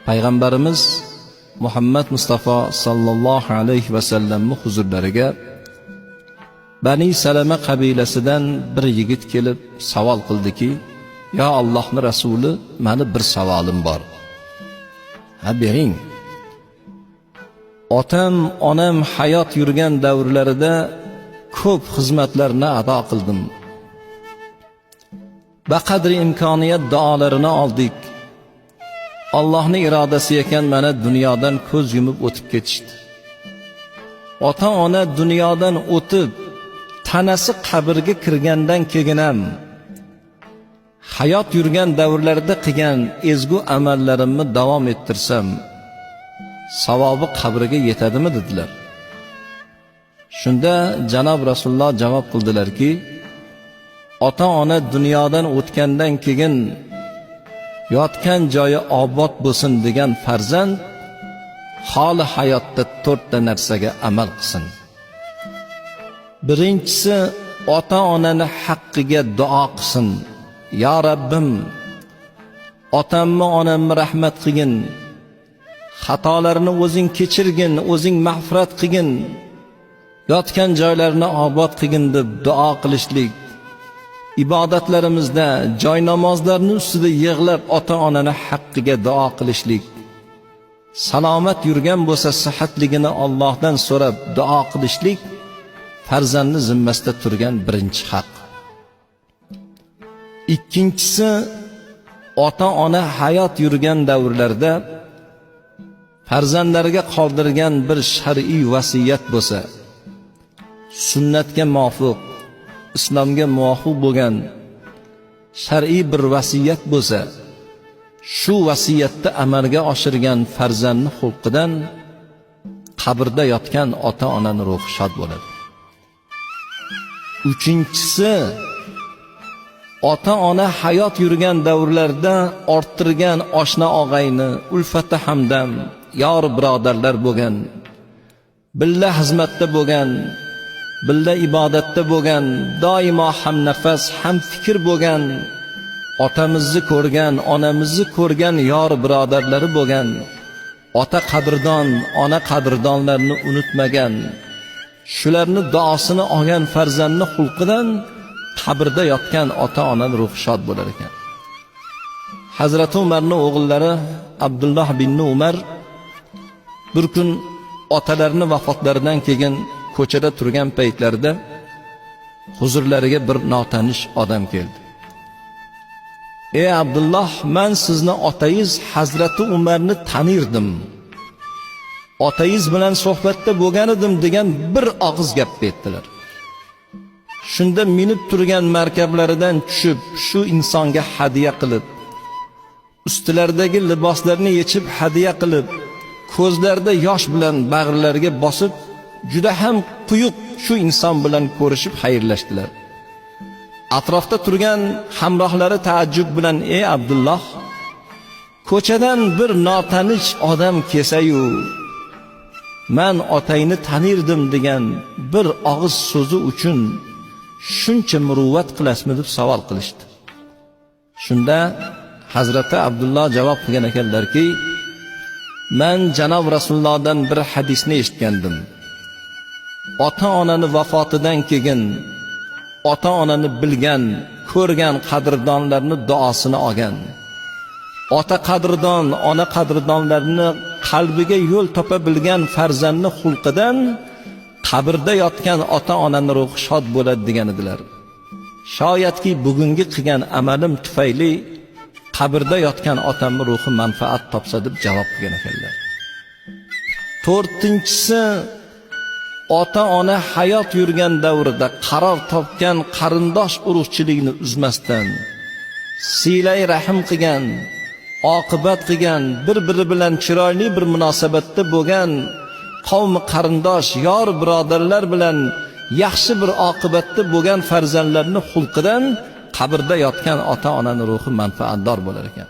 payg'ambarimiz Muhammad Mustafa sallallohu alayhi va sallamning huzurlariga Bani Salama qabilasidan bir yigit kelib savol qildiki: "Ya Allohning rasuli, meni bir savolim bor. Ha, bering. Otam, onam hayot yurgan davrlarida ko'p xizmatlarni ado qildim. Baqadri imkoniyat duolarini oldik. Allohning irodasi ekan mana dunyodan ko'z yumib o'tib ketishdi. Ota-ona dunyodan o'tib, tanasi qabrga kirgandan keyin ham hayot yurgan davrlarda qilgan ezgu amallarimni davom ettirsam, savobi qabriga yetadimi?" dedilar. Shunda janob Rasululloh javob qildilarki: "Ota-ona dunyodan o'tgandan keyin yotgan joyi obod bo'lsin degan farzand holi hayotda 4 ta narsaga amal qilsin. Birinchisi, ota-onani haqqiga duo qilsin. Ya Rabbim, otamni, onamni rahmat qilgin. Xatolarini o'zing kechirgin, o'zing mag'firat qilgin. Yotgan joylarini obod qilgin" deb duo qilishlik. Ibodatlarimizda joy namozlarning ustida yig'lab ota-onani haqqiga duo qilishlik. Salomat yurgan bo'lsa sihatligini Allohdan so'rab duo qilishlik farzandni zimmasida turgan birinchi haq. Ikkinchisi, ota-ona hayot yurgan davrlarda farzandlariga qoldirgan bir shar'iy vasiyat bo'lsa, sunnatga muvofiq, islomga muvofiq bo'lgan shar'iy bir vasiyat bo'lsa, shu vasiyatni amalga oshirgan farzandni xulqidan qabrda yotgan ota-onaning ruhi shod bo'ladi. Uchinchisi, ota-ona hayot yurgan davrlarda orttirgan oshna og'ayni, ulfati hamdam, yor birodarlar bo'lgan, billa xizmatda bo'lgan, billa ibodatda bo'lgan, doimo ham nafas, ham fikr bo'lgan, otamizni ko'rgan, onamizni ko'rgan yor birodarlari bo'lgan, ota qadrdon, ona qadrdonlarni unutmagan, shularni duosini olgan farzandni xulqidan qabrda yotgan ota-onaning ruhi shod bo'lar ekan. Hazrat Umarning o'g'illari Abdulloh bin Umar bir kun otalarining vafotlaridan keyin ko'chada turgan paytlarida huzurlariga bir notanish odam keldi. "Ey Abdulloh, men sizni otangiz Hazrati Umarni tanirdim. Otangiz bilan suhbatda bo'lgan edim" degan bir og'iz gap aytdilar. Shunda minib turgan markablaridan tushib, shu insonga hadiya qilib, ustilaridagi liboslarni yechib hadiya qilib, ko'zlarida yosh bilan bag'rlariga bosib, juda ham quyuq shu inson bilan ko'rishib xayrlashdilar. Atrofda turgan hamrohlari taajjub bilan: "Ey Abdulloh, ko'chadan bir notanish odam kelsa-yu, men otangni tanirdim degan bir og'iz so'zi uchun shuncha muruvvat qilasmi?" deb savol qilishdi. Shunda Hazrati Abdulloh javob qilgan ekanlarki: "Men janob Rasulullohdan bir hadisni eshitgandim. Ota-onani vafotidan keyin ota-onani bilgan, ko'rgan qadrdonlarni duosini olgan, ota qadrdon, ona qadrdonlarni qalbiga yo'l topa bilgan farzandni xulqidan qabrda yotgan ota-onaning ruhi shod bo'ladi" degan edilar. Shoyatki bugungi qilgan amalim tufayli qabrda yotgan otamning ruhi manfaat topsa deb javob qilgan ekanlar. To'rtinchisi, ota-ona hayot yurgan davrida qaror topgan qarindosh urug'chilikni uzmasdan, silay rahim qilgan, oqibat qilgan, bir-biri bilan chiroyli bir munosabatda bo'lgan qavmi qarindosh, yor birodarlar bilan yaxshi bir oqibatda bo'lgan farzandlarni xulqidan qabrda yotgan ota-onaning ruhi manfaatdor bo'lar ekan.